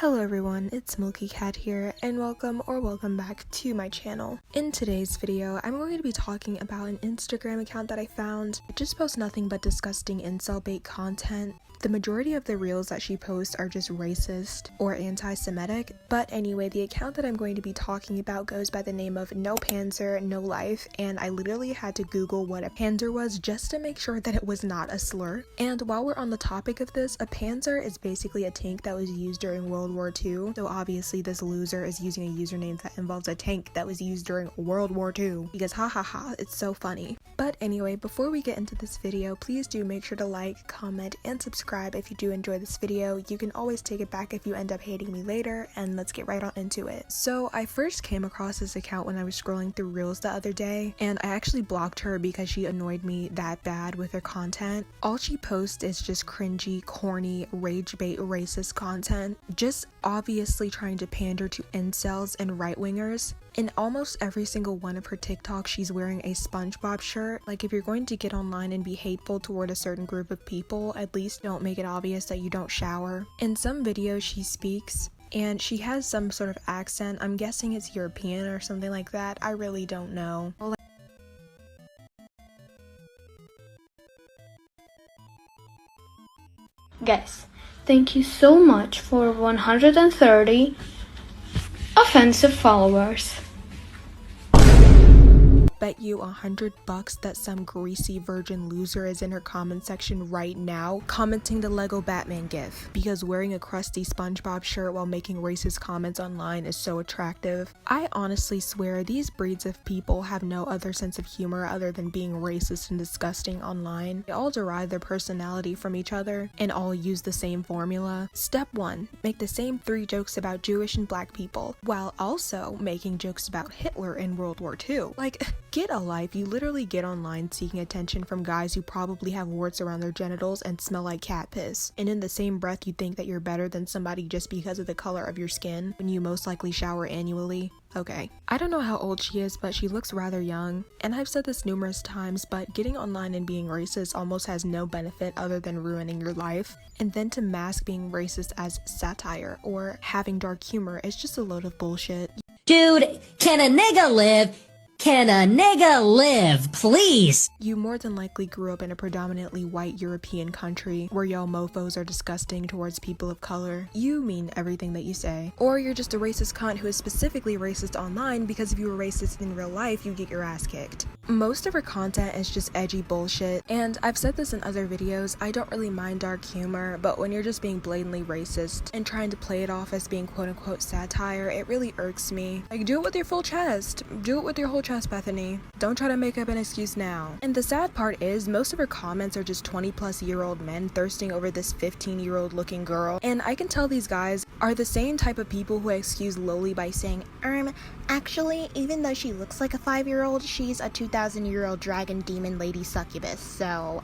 Hello everyone, it's Milky Cat here, and welcome back to my channel. In today's video, I'm going to be talking about an Instagram account that I found. It just posts nothing but disgusting incel bait content. The majority of the reels that she posts are just racist or anti-Semitic, but anyway, the account that I'm going to be talking about goes by the name of No Panzer, No Life, and I literally had to Google what a panzer was just to make sure that it was not a slur. And while we're on the topic of this, a panzer is basically a tank that was used during World War II, so obviously this loser is using a username that involves a tank that was used during World War II, because hahaha, it's so funny. But anyway, before we get into this video, please do make sure to like, comment, and subscribe if you do enjoy this video. You can always take it back if you end up hating me later, and let's get right on into it. So I first came across this account when I was scrolling through reels the other day, and I actually blocked her because she annoyed me that bad with her content. All she posts is just cringy, corny, rage bait, racist content, just obviously trying to pander to incels and right-wingers. In almost every single one of her TikToks, she's wearing a SpongeBob shirt. Like, if you're going to get online and be hateful toward a certain group of people, at least don't make it obvious that you don't shower. In some videos she speaks, and she has some sort of accent. I'm guessing it's European or something like that. I really don't know. Guys, thank you so much for 130 offensive followers. Bet you $100 that some greasy virgin loser is in her comment section right now commenting the Lego Batman gif because wearing a crusty SpongeBob shirt while making racist comments online is so attractive. I honestly swear these breeds of people have no other sense of humor other than being racist and disgusting online. They all derive their personality from each other and all use the same formula. Step 1. Make the same 3 jokes about Jewish and black people while also making jokes about Hitler in World War II. Like, get a life. You literally get online seeking attention from guys who probably have warts around their genitals and smell like cat piss. And in the same breath, you think that you're better than somebody just because of the color of your skin when you most likely shower annually. Okay, I don't know how old she is, but she looks rather young. And I've said this numerous times, but getting online and being racist almost has no benefit other than ruining your life. And then to mask being racist as satire or having dark humor is just a load of bullshit. Dude, can a nigga live? Can a nigga live, please? You more than likely grew up in a predominantly white European country where y'all mofos are disgusting towards people of color. You mean everything that you say. Or you're just a racist cunt who is specifically racist online because if you were racist in real life, you get your ass kicked. Most of her content is just edgy bullshit, and I've said this in other videos, I don't really mind dark humor, but when you're just being blatantly racist and trying to play it off as being quote-unquote satire, it really irks me. Like, do it with your full chest. Do it with your whole chest, Bethany. Don't try to make up an excuse now. And the sad part is, most of her comments are just 20-plus-year-old men thirsting over this 15-year-old looking girl, and I can tell these guys are the same type of people who excuse Loli by saying, actually, even though she looks like a 5-year-old, she's a 2,000-year-old dragon demon lady succubus, so,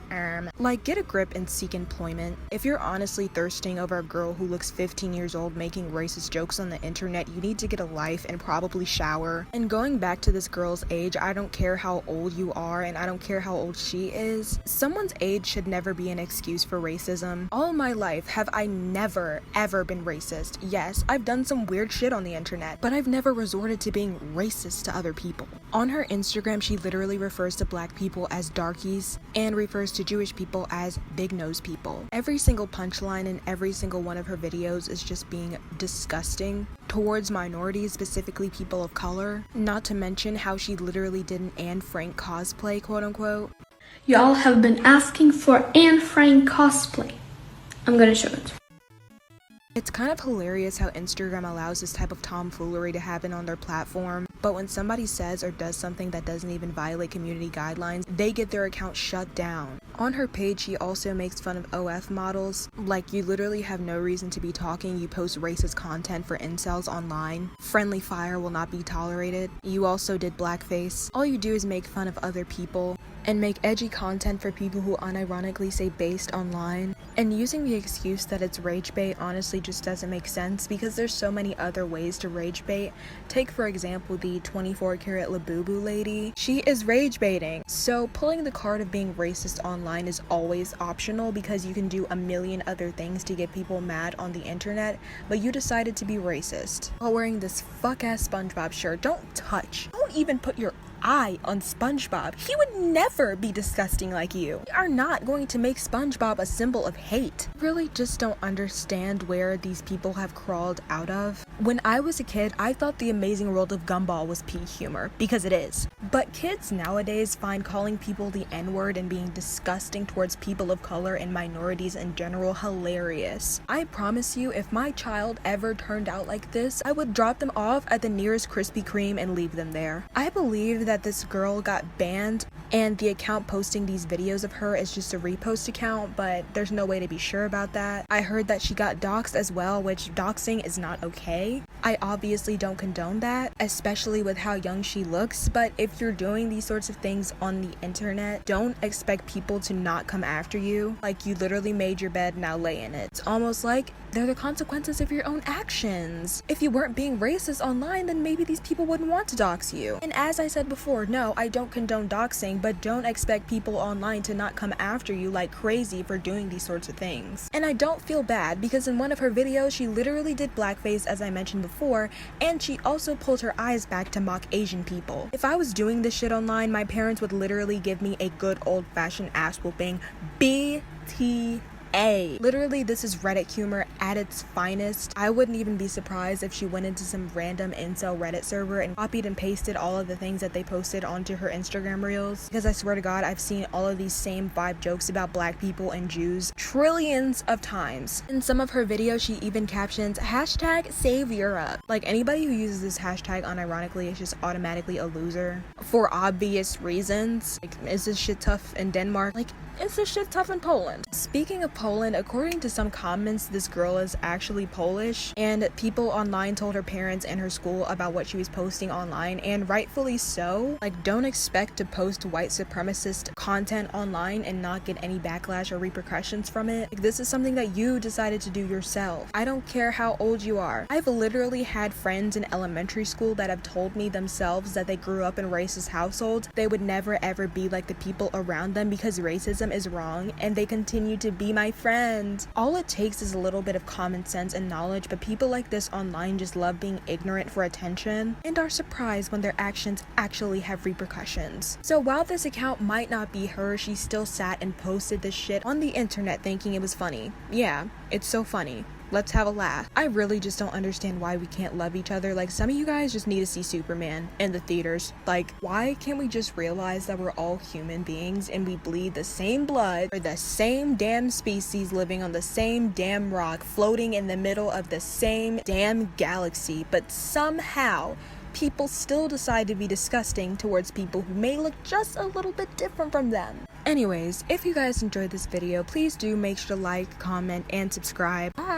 Like, get a grip and seek employment. If you're honestly thirsting over a girl who looks 15 years old making racist jokes on the internet, you need to get a life and probably shower. And going back to this girl's age, I don't care how old you are, and I don't care how old she is. Someone's age should never be an excuse for racism. All my life have I never, ever been racist. Yes, I've done some weird shit on the internet, but I've never resorted to being racist to other people. On her Instagram, she literally refers to black people as darkies and refers to Jewish people as big nose people. Every single punchline in every single one of her videos is just being disgusting towards minorities, specifically people of color. Not to mention how she literally did an Anne Frank cosplay, quote unquote. Y'all have been asking for Anne Frank cosplay. I'm gonna show it. It's kind of hilarious how Instagram allows this type of tomfoolery to happen on their platform, but when somebody says or does something that doesn't even violate community guidelines, they get their account shut down. On her page, she also makes fun of OF models. Like, you literally have no reason to be talking, you post racist content for incels online. Friendly fire will not be tolerated. You also did blackface. All you do is make fun of other people. and make edgy content for people who unironically say based online. And using the excuse that it's rage bait honestly just doesn't make sense because there's so many other ways to rage bait. Take for example the 24 karat Labubu lady. She is rage baiting. So pulling the card of being racist online is always optional because you can do a million other things to get people mad on the internet, but you decided to be racist while wearing this fuck ass SpongeBob shirt. Don't even put your eye on SpongeBob. He would never be disgusting like you. We are not going to make SpongeBob a symbol of hate. I really just don't understand where these people have crawled out of. When I was a kid, I thought the amazing world of Gumball was peak humor, because it is. But kids nowadays find calling people the N-word and being disgusting towards people of color and minorities in general hilarious. I promise you, if my child ever turned out like this, I would drop them off at the nearest Krispy Kreme and leave them there. I believe that this girl got banned and the account posting these videos of her is just a repost account, but there's no way to be sure about that. I heard that she got doxed as well, which doxing is not okay. I obviously don't condone that, especially with how young she looks, but if you're doing these sorts of things on the internet, don't expect people to not come after you. Like, you literally made your bed, now lay in it. It's almost like they're the consequences of your own actions. If you weren't being racist online, then maybe these people wouldn't want to dox you. And as I said before, no, I don't condone doxing, but don't expect people online to not come after you like crazy for doing these sorts of things. And I don't feel bad because in one of her videos, she literally did blackface, as I mentioned before, and she also pulled her eyes back to mock Asian people. If I was doing this shit online, my parents would literally give me a good old-fashioned ass whooping. BT. Literally, this is Reddit humor at its finest. I wouldn't even be surprised if she went into some random incel Reddit server and copied and pasted all of the things that they posted onto her Instagram reels, because I swear to God, I've seen all of these same 5 jokes about black people and Jews trillions of times. In some of her videos, she even captions hashtag save Europe. Like, anybody who uses this hashtag unironically is just automatically a loser for obvious reasons. Like, is this shit tough in Denmark? Like, is this shit tough in Poland? Speaking of Poland, according to some comments, this girl is actually Polish, and people online told her parents and her school about what she was posting online, and rightfully so. Like, don't expect to post white supremacist content online and not get any backlash or repercussions from it. Like, this is something that you decided to do yourself. I don't care how old you are. I've literally had friends in elementary school that have told me themselves that they grew up in racist households. They would never ever be like the people around them because racism is wrong, and they continue to be my friend. All it takes is a little bit of common sense and knowledge, but people like this online just love being ignorant for attention and are surprised when their actions actually have repercussions. So while this account might not be her, she still sat and posted this shit on the internet thinking it was funny. Yeah, it's so funny. Let's have a laugh. I really just don't understand why we can't love each other. Like, some of you guys just need to see Superman in the theaters. Like, why can't we just realize that we're all human beings and we bleed the same blood for the same damn species living on the same damn rock, floating in the middle of the same damn galaxy, but somehow people still decide to be disgusting towards people who may look just a little bit different from them. Anyways, if you guys enjoyed this video, please do make sure to like, comment, and subscribe. Bye!